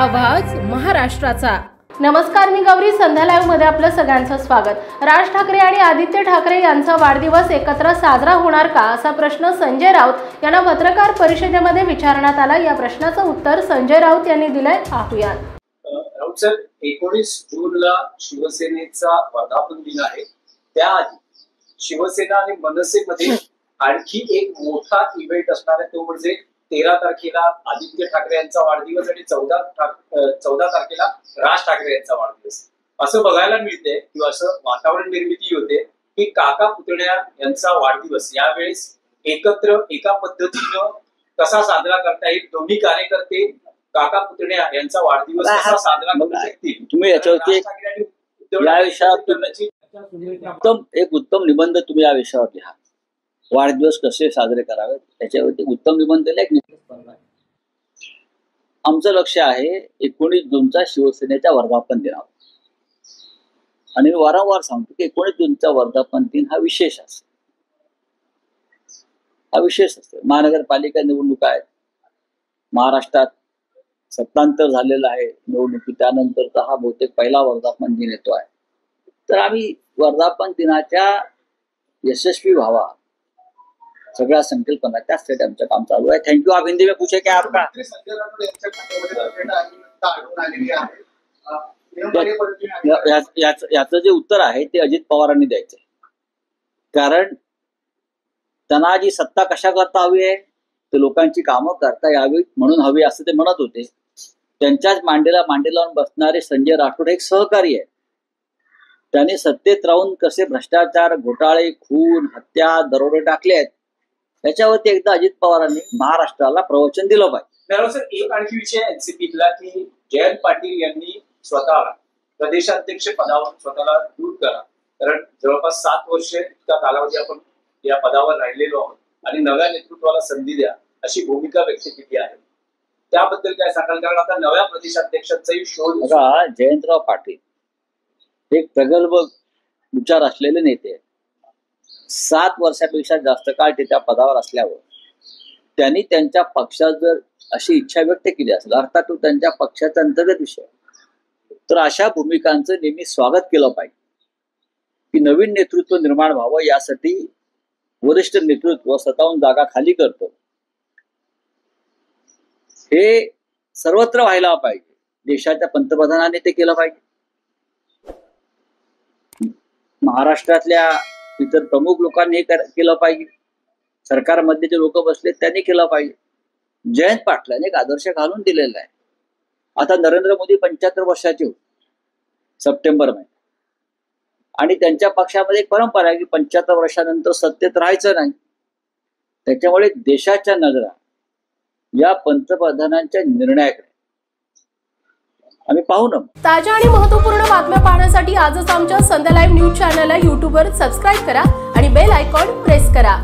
आवाज महाराष्ट्राचा। नमस्कार, मी गौरी। संध्या लाईव्ह मध्ये आपलं सगळ्यांचं स्वागत। राज ठाकरे आणि आदित्य ठाकरे यांचा वाढदिवस एकत्र साजरा होणार का, असा प्रश्न संजय राऊत यांना पत्रकार परिषदेमध्ये विचारण्यात आला। या प्रश्नाचं उत्तर संजय राऊत यांनी दिलंय, पाहूयात। राऊत सर, 19 जूनला शिवसेनेचा वर्धापन दिन आहे। त्याआधी शिवसेना आणि मनसेमध्ये आणखी एक मोठा इव्हेंट असणार आहे, तो म्हणजे 13 तारखेला आदित्य ठाकरे यांचा वाढदिवस आणि 14 तारखेला राज ठाकरे यांचा वाढदिवस। असं बघायला मिळते किंवा असं वातावरण निर्मिती होते की काका पुतण्या यांचा वाढदिवस यावेळेस एकत्र एका पद्धतीनं कसा साजरा करता येईल, दोन्ही कार्यकर्ते काका पुतण्या यांचा वाढदिवस कसा साजरा करू शकतील। तुम्ही याच्यावरती या विषयावर एक उत्तम निबंध तुम्ही या विषयावर लिहा। वाढदिवस कसे साजरे करावे त्याच्यावरती उत्तम निबंध लिहा। आमचं लक्ष आहे 19 जूनचा शिवसेनेच्या वर्धापन दिनावर, आणि मी वारंवार सांगतो की 19 जूनचा वर्धापन दिन हा विशेष असतो, महानगरपालिका निवडणुका आहेत, महाराष्ट्रात सत्तांतर झालेलं आहे निवडणुकी, त्यानंतरचा हा बहुतेक पहिला वर्धापन दिन येतो आहे। तर आम्ही वर्धापन दिनाच्या यशस्वी व्हावा सगळ्या संकल्पना त्यासाठी आमचं काम चालू आहे। थँक्यू। आप हिंदी में पूछे क्या आपका? याचं जे उत्तर आहे ते अजित पवारांनी द्यायचंय, कारण त्यांना जी सत्ता कशा करता हवी आहे, ते लोकांची कामं करता यावी म्हणून हवी असं ते म्हणत होते। त्यांच्याच मांडीला मांडी लावून बसणारे संजय राठोड एक सहकारी आहे। त्याने सत्तेत राहून कसे भ्रष्टाचार, घोटाळे, खून, हत्या, दरोडे टाकले आहेत याच्यावरती एकदा अजित पवारांनी महाराष्ट्राला प्रवचन दिलं पाहिजे। सर, एक आणखी विषय एनसीपीतला की जयंत पाटील यांनी स्वतःला प्रदेशाध्यक्ष पदावर स्वतःला दूर करा, कारण जवळपास 7 वर्ष इतका कालावधी आपण या पदावर राहिलेलो आहोत आणि नव्या नेतृत्वाला संधी द्या अशी भूमिका व्यक्त केली आहे। त्याबद्दल काय सांगाल? कारण आता नव्या प्रदेशाध्यक्षांचाही शोध। जयंतराव पाटील एक प्रगल्भ विचार असलेले नेते, 7 वर्षापेक्षा जास्त काळ ते त्या पदावर असल्यावर त्यांनी त्यांच्या पक्षात जर अशी इच्छा व्यक्त केली असेल, अर्थात तो त्यांच्या पक्षाचा अंतर्गत विषय, तर अशा भूमिकांचं नेहमी स्वागत केलं पाहिजे की नवीन नेतृत्व निर्माण व्हावं। यासाठी वरिष्ठ नेतृत्व स्वतःहून जागा खाली करतो, हे सर्वत्र व्हायला पाहिजे। देशाच्या पंतप्रधानांनी ते केलं पाहिजे, महाराष्ट्रातल्या इतर प्रमुख लोकांनी हे केलं पाहिजे, सरकारमध्ये जे लोक बसले त्यांनी केलं पाहिजे। जयंत पाटलांनी एक आदर्श घालून दिलेला आहे। आता नरेंद्र मोदी 75 वर्षाचे होते सप्टेंबर महिन्यात, आणि त्यांच्या पक्षामध्ये एक परंपरा आहे की 75 वर्षानंतर सत्तेत राहायचं नाही। त्याच्यामुळे देशाच्या नजरा या पंतप्रधानांच्या निर्णयाकडे आम्ही पाहू ना। ताज्या आणि महत्त्वपूर्ण बातम्या पाहण्यासाठी आजच आमच्या संध्या लाईव्ह न्यूज चॅनलला YouTube वर सबस्क्राईब करा आणि बेल आयकॉन प्रेस करा।